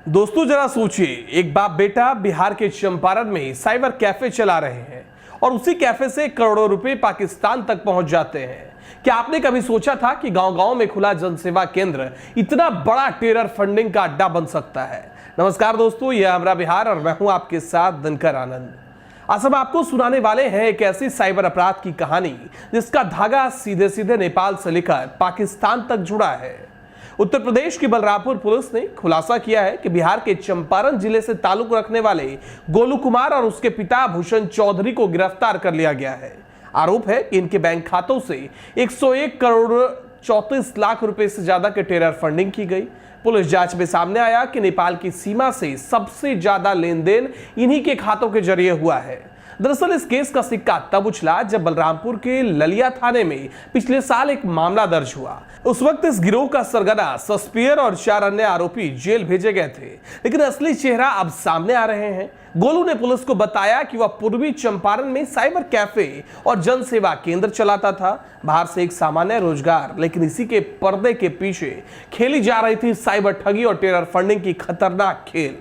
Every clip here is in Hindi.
दोस्तों जरा सोचिए, एक बाप बेटा बिहार के चंपारण में साइबर कैफे चला रहे हैं और उसी कैफे से करोड़ों रुपए पाकिस्तान तक पहुंच जाते हैं। क्या आपने कभी सोचा था कि गांव-गांव में खुला जनसेवा केंद्र इतना बड़ा टेरर फंडिंग का अड्डा बन सकता है? नमस्कार दोस्तों, यह हमरा बिहार और मैं हूं आपके साथ दिनकर आनंद। आज हम आपको सुनाने वाले हैं एक ऐसी साइबर अपराध की कहानी जिसका धागा सीधे सीधे नेपाल से लेकर पाकिस्तान तक जुड़ा है। उत्तर प्रदेश की बलरामपुर पुलिस ने खुलासा किया है कि बिहार के चंपारण जिले से ताल्लुक रखने वाले गोलू कुमार और उसके पिता भूषण चौधरी को गिरफ्तार कर लिया गया है। आरोप है कि इनके बैंक खातों से 101 करोड़ 34 लाख रुपए से ज्यादा के टेरर फंडिंग की गई। पुलिस जांच में सामने आया कि नेपाल की सीमा से सबसे ज्यादा लेन देन इन्हीं के खातों के जरिए हुआ है। दरअसल इस केस का सिक्का तब उछला जब बलरामपुर के ललिया थाने में पिछले साल एक मामला दर्ज हुआ। उस वक्त इस गिरोह का सरगना सस्पेयर और 4 अन्य आरोपी जेल भेजे गए थे, लेकिन असली चेहरा अब सामने आ रहे हैं। गोलू ने पुलिस को बताया कि वह पूर्वी चंपारण में साइबर कैफे और जन सेवा केंद्र चलाता था। बाहर से एक सामान्य रोजगार, लेकिन इसी के पर्दे के पीछे खेली जा रही थी साइबर ठगी और टेरर फंडिंग की खतरनाक खेल।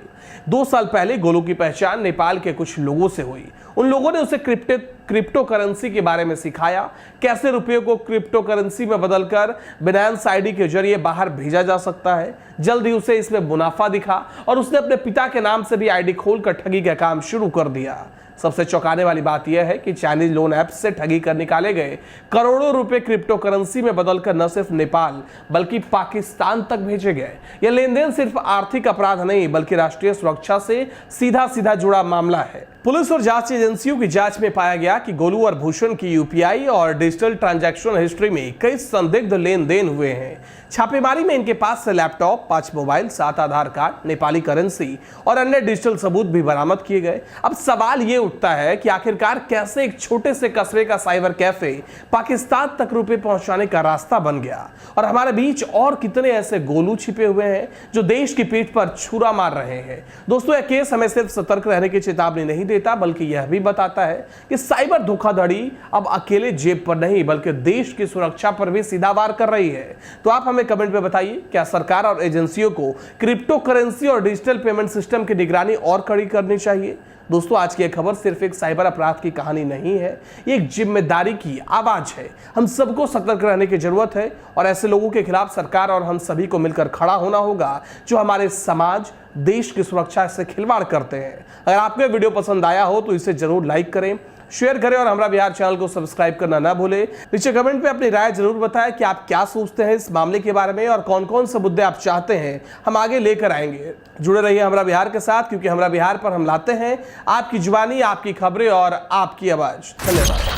2 साल पहले गोलू की पहचान नेपाल के कुछ लोगों से हुई। उन लोगों ने उसे क्रिप्टो करेंसी के बारे में सिखाया, कैसे रुपयों को क्रिप्टो करेंसी में बदलकर बिनांस आईडी के जरिए बाहर भेजा जा सकता है। जल्द ही उसे इसमें मुनाफा दिखा और उसने अपने पिता के नाम से भी आईडी खोलकर ठगी का काम शुरू कर दिया। सबसे चौंकाने वाली बात यह है कि चाइनीज लोन ऐप से ठगी कर निकाले गए करोड़ों रुपए क्रिप्टो करेंसी में बदलकर न सिर्फ नेपाल बल्कि पाकिस्तान तक भेजे गए। यह लेन देन सिर्फ आर्थिक अपराध नहीं बल्कि राष्ट्रीय सुरक्षा से सीधा जुड़ा मामला है। पुलिस और जांच एजेंसियों की जांच में पाया गया कि गोलू और भूषण की यूपीआई और डिजिटल ट्रांजैक्शन हिस्ट्री में कई संदिग्ध लेन देन हुए हैं। छापेमारी में इनके पास से लैपटॉप, 5 मोबाइल, 7 आधार कार्ड, नेपाली करेंसी और अन्य डिजिटल सबूत भी बरामद किए गए। अब सवाल ये उठता है कि आखिरकार कैसे एक छोटे से कस्बे का साइबर कैफे पाकिस्तान तक रुपए पहुंचाने का रास्ता बन गया, और हमारे बीच और कितने ऐसे गोलू छिपे हुए हैं जो देश की पीठ पर छुरा मार रहे हैं। दोस्तों, यह केस हमें सिर्फ सतर्क रहने की चेतावनी नहीं देता बल्कि यह भी बताता है कि साइबर धोखाधड़ी अब अकेले जेब पर नहीं बल्कि देश की सुरक्षा पर भी सीधा वार कर रही है। तो आप हमें कमेंट में बताइए, क्या सरकार और एजेंसियों को क्रिप्टो करेंसी और डिजिटल पेमेंट सिस्टम की निगरानी और कड़ी करनी चाहिए? दोस्तों, आज की यह खबर सिर्फ एक साइबर अपराध की कहानी नहीं है, ये एक जिम्मेदारी की आवाज है। हम सबको सतर्क रहने की जरूरत है और ऐसे लोगों के खिलाफ सरकार और हम सभी को मिलकर खड़ा होना होगा जो हमारे समाज, देश की सुरक्षा से खिलवाड़ करते हैं। अगर आपको यह वीडियो पसंद आया हो तो इसे जरूर लाइक करें, शेयर करें और हमरा बिहार चैनल को सब्सक्राइब करना ना भूलें। नीचे कमेंट पे अपनी राय जरूर बताएं कि आप क्या सोचते हैं इस मामले के बारे में और कौन कौन से मुद्दे आप चाहते हैं हम आगे लेकर आएंगे। जुड़े रहिए हमरा बिहार के साथ, क्योंकि हमरा बिहार पर हम लाते हैं आपकी जुबानी, आपकी खबरें और आपकी आवाज। धन्यवाद।